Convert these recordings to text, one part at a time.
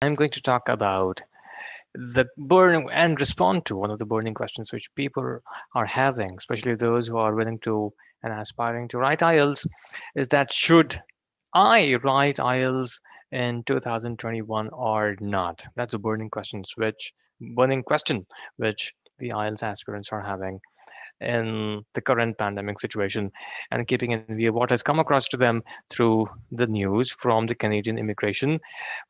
I'm going to talk about the burning and respond to one of the burning questions which people are having, especially those who are willing to and aspiring to write IELTS, is that should I write IELTS in 2021 or not? That's a burning question which the IELTS aspirants are having in the current pandemic situation, and keeping in view what has come across to them through the news from the Canadian immigration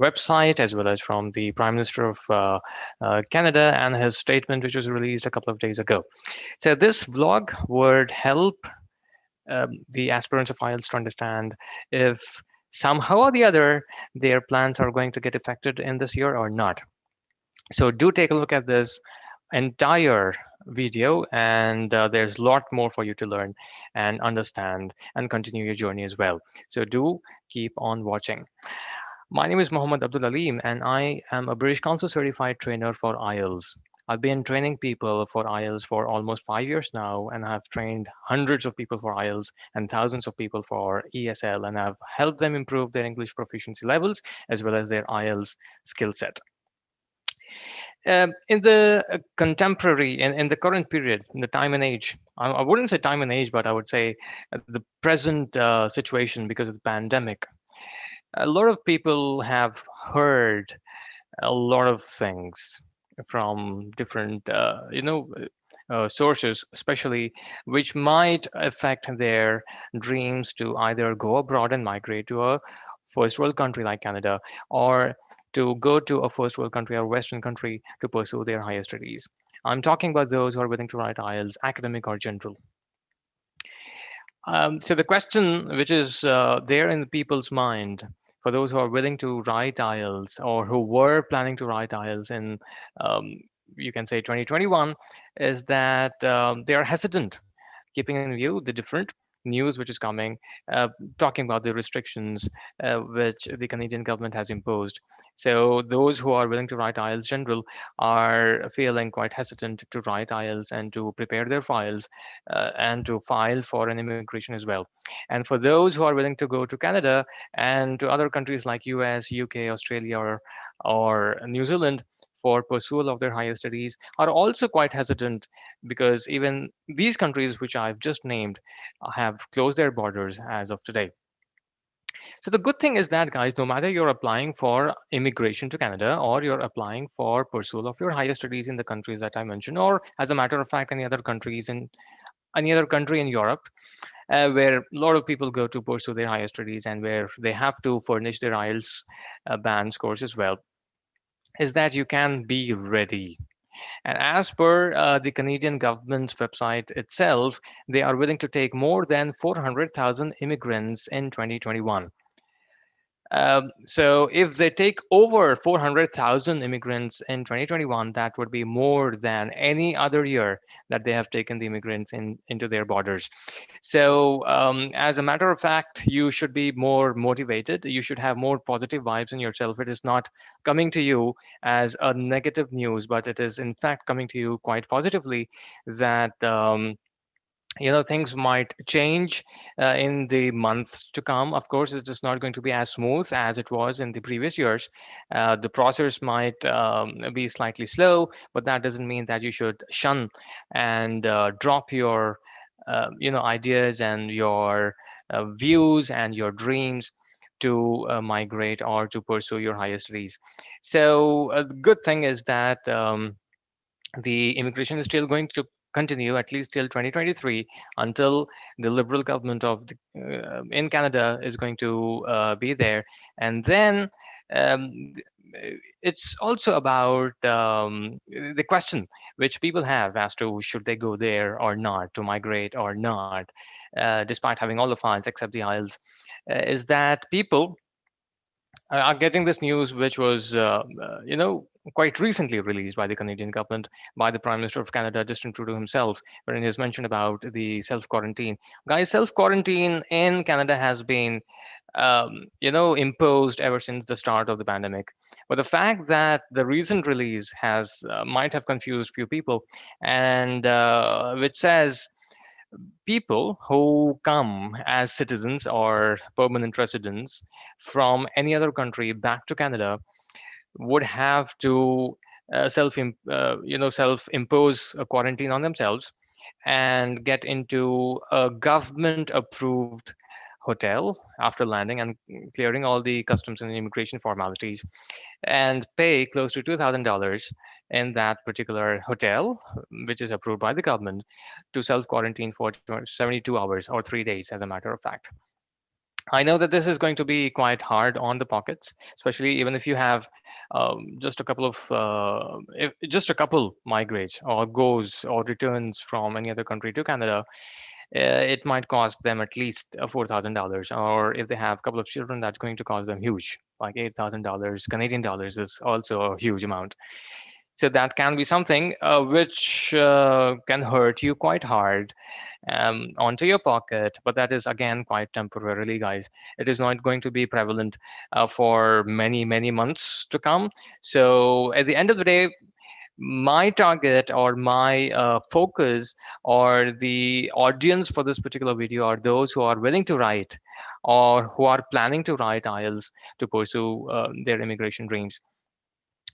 website, as well as from the Prime Minister of Canada and his statement, which was released a couple of days ago. So, this vlog would help the aspirants of IELTS to understand if somehow or the other their plans are going to get affected in this year or not. So, do take a look at this entire video, and there's a lot more for you to learn and understand and continue your journey as well. So do keep on watching. My name is Mohammad Abdul Aleem, and I am a British Council certified trainer for IELTS. I've been training people for IELTS for almost 5 years now, and I've trained hundreds of people for IELTS and thousands of people for ESL, and I've helped them improve their English proficiency levels as well as their IELTS skill set. In the contemporary in the current period, in the time and age, I wouldn't say time and age, but I would say the present situation because of the pandemic, a lot of people have heard a lot of things from different, sources, especially which might affect their dreams to either go abroad and migrate to a first world country like Canada, or to go to a first world country or Western country to pursue their higher studies. I'm talking about those who are willing to write IELTS, academic or general. So the question which is there in the people's mind for those who are willing to write IELTS or who were planning to write IELTS in, um, you can say 2021, is that they are hesitant, keeping in view the different news which is coming, uh, talking about the restrictions which the Canadian government has imposed. So those who are willing to write IELTS general are feeling quite hesitant to write IELTS and to prepare their files and to file for an immigration as well. And for those who are willing to go to Canada and to other countries like US, UK, Australia, or New Zealand for pursuit of their higher studies are also quite hesitant because even these countries which I've just named have closed their borders as of today. So the good thing is that, guys, no matter you're applying for immigration to Canada or you're applying for pursuit of your higher studies in the countries that I mentioned, or as a matter of fact, any other country in Europe, where a lot of people go to pursue their higher studies and where they have to furnish their IELTS band scores as well, is that you can be ready. And as per the Canadian government's website itself, they are willing to take more than 400,000 immigrants in 2021. So if they take over 400,000 immigrants in 2021, that would be more than any other year that they have taken the immigrants into their borders. So as a matter of fact, you should be more motivated. You should have more positive vibes in yourself. It is not coming to you as a negative news, but it is in fact coming to you quite positively that things might change in the months to come. Of course, it is not going to be as smooth as it was in the previous years. The process might be slightly slow, but that doesn't mean that you should shun and drop your ideas and your views and your dreams to migrate or to pursue your higher studies. So the good thing is that the immigration is still going to continue at least till 2023, until the liberal government in Canada is going to be there. And then um, it's also about the question which people have as to should they go there or not, to migrate or not, despite having all the files except the IELTS, is that people are getting this news, which was, quite recently released by the Canadian government, by the Prime Minister of Canada, Justin Trudeau himself, wherein he has mentioned about the self quarantine. Guys, self quarantine in Canada has been, imposed ever since the start of the pandemic. But the fact that the recent release has might have confused few people, and which says people who come as citizens or permanent residents from any other country back to Canada would have to self impose a quarantine on themselves and get into a government approved hotel after landing and clearing all the customs and immigration formalities, and pay close to $2,000 in that particular hotel, which is approved by the government, to self quarantine for 72 hours or 3 days, as a matter of fact. I know that this is going to be quite hard on the pockets, especially even if you have just a couple of just a couple migrates or goes or returns from any other country to Canada. It might cost them at least $4,000, or if they have a couple of children, that's going to cost them huge, like $8,000 Canadian dollars is also a huge amount. So that can be something which can hurt you quite hard onto your pocket, but that is again quite temporarily, guys. It is not going to be prevalent for many, many months to come. So at the end of the day, my target or my focus or the audience for this particular video are those who are willing to write or who are planning to write IELTS to pursue their immigration dreams,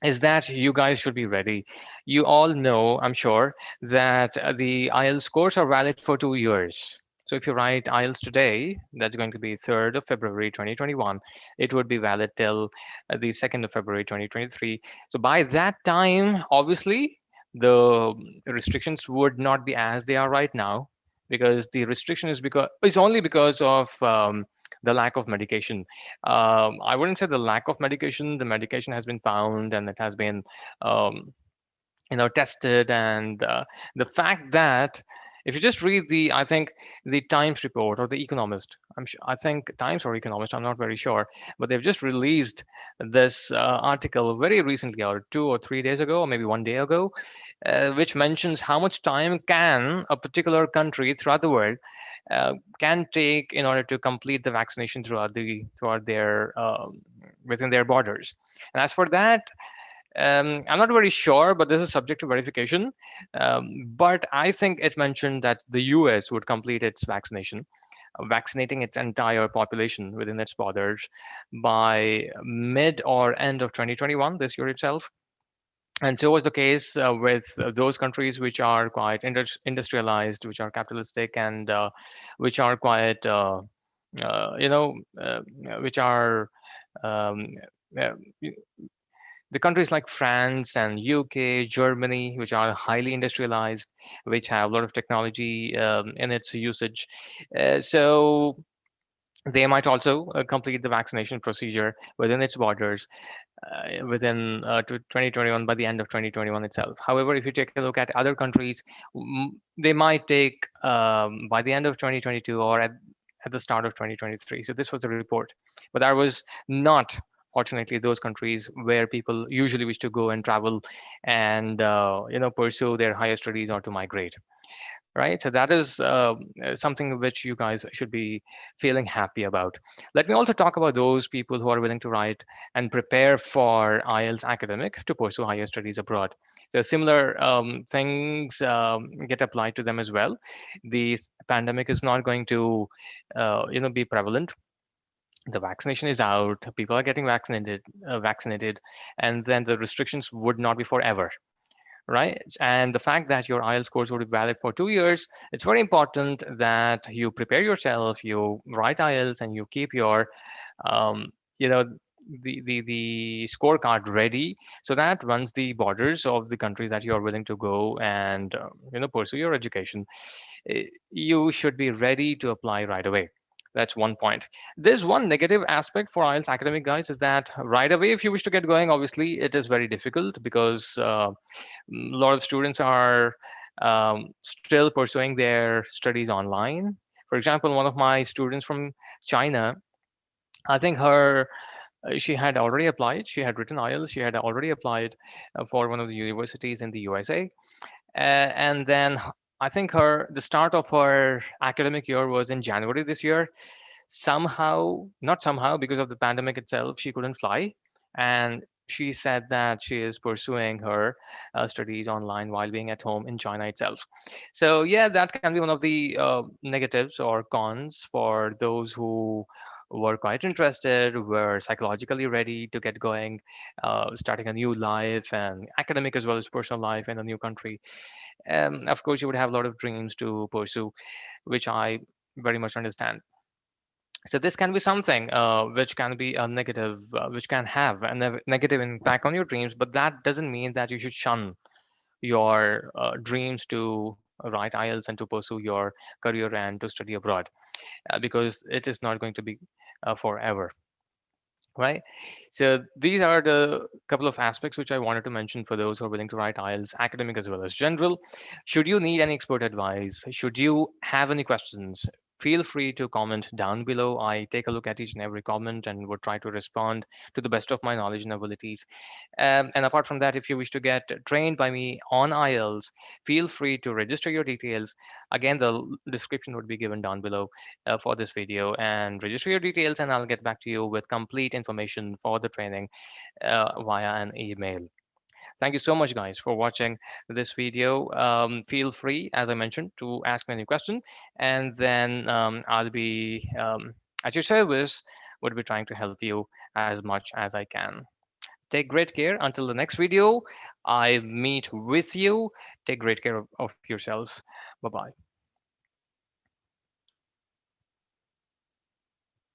is that you guys should be ready. You all know, I'm sure, that the IELTS scores are valid for 2 years. So if you write IELTS today, that's going to be 3rd of February 2021. It would be valid till the 2nd of February 2023. So by that time, obviously, the restrictions would not be as they are right now, because the restriction is because it's only because of the lack of medication. I wouldn't say the lack of medication. The medication has been found and it has been, um, tested. And the fact that if you just read the, I think the Times report or the Economist, I think Times or Economist, I'm not very sure, but they've just released this article very recently, or 2 or 3 days ago, or maybe one day ago, which mentions how much time can a particular country throughout the world can take in order to complete the vaccination throughout their within their borders. And as for that, I'm not very sure, but this is subject to verification. But I think it mentioned that the US would complete its vaccination, vaccinating its entire population within its borders by mid or end of 2021, this year itself. And so was the case with those countries which are quite industrialized, which are capitalistic, and which are quite, you know, which are um, uh, the countries like France and UK, Germany, which are highly industrialized, which have a lot of technology in its usage. So they might also complete the vaccination procedure within its borders within 2021, by the end of 2021 itself. However, if you take a look at other countries, they might take by the end of 2022 or at the start of 2023. So this was the report, but that was not, fortunately, those countries where people usually wish to go and travel and pursue their higher studies or to migrate, right? So that is something which you guys should be feeling happy about. Let me also talk about those people who are willing to write and prepare for IELTS academic to pursue higher studies abroad. So similar things get applied to them as well. The pandemic is not going to, be prevalent. The vaccination is out. People are getting vaccinated, and then the restrictions would not be forever, right? And the fact that your IELTS course would be valid for 2 years, it's very important that you prepare yourself, you write IELTS, and you keep your, um, you know, the scorecard ready, so that runs the borders of the country that you are willing to go and pursue your education, you should be ready to apply right away. That's one point. There's one negative aspect for IELTS academic, guys, is that right away, if you wish to get going, obviously it is very difficult because a lot of students are still pursuing their studies online. For example, one of my students from China, I think she had already applied. She had written IELTS. She had already applied for one of the universities in the USA, and then I think the start of her academic year was in January this year. Somehow, not somehow, because of the pandemic itself, she couldn't fly, and she said that she is pursuing her studies online while being at home in China itself. So yeah, that can be one of the negatives or cons for those who were quite interested, were psychologically ready to get going, starting a new life and academic as well as personal life in a new country. Of course, you would have a lot of dreams to pursue, which I very much understand. So this can be something which can be a negative, which can have a negative impact on your dreams, but that doesn't mean that you should shun your dreams to write IELTS and to pursue your career and to study abroad, because it is not going to be forever, right? So these are the couple of aspects which I wanted to mention for those who are willing to write IELTS, academic as well as general. Should you need any expert advice, should you have any questions, feel free to comment down below. I take a look at each and every comment and would try to respond to the best of my knowledge and abilities. And apart from that, if you wish to get trained by me on IELTS, feel free to register your details. Again, the description would be given down below for this video, and register your details, and I'll get back to you with complete information for the training via an email. Thank you so much, guys, for watching this video. Feel free, as I mentioned, to ask me any question, and then I'll be at your service, would be trying to help you as much as I can. Take great care until the next video I meet with you. Take great care of yourself. Bye bye.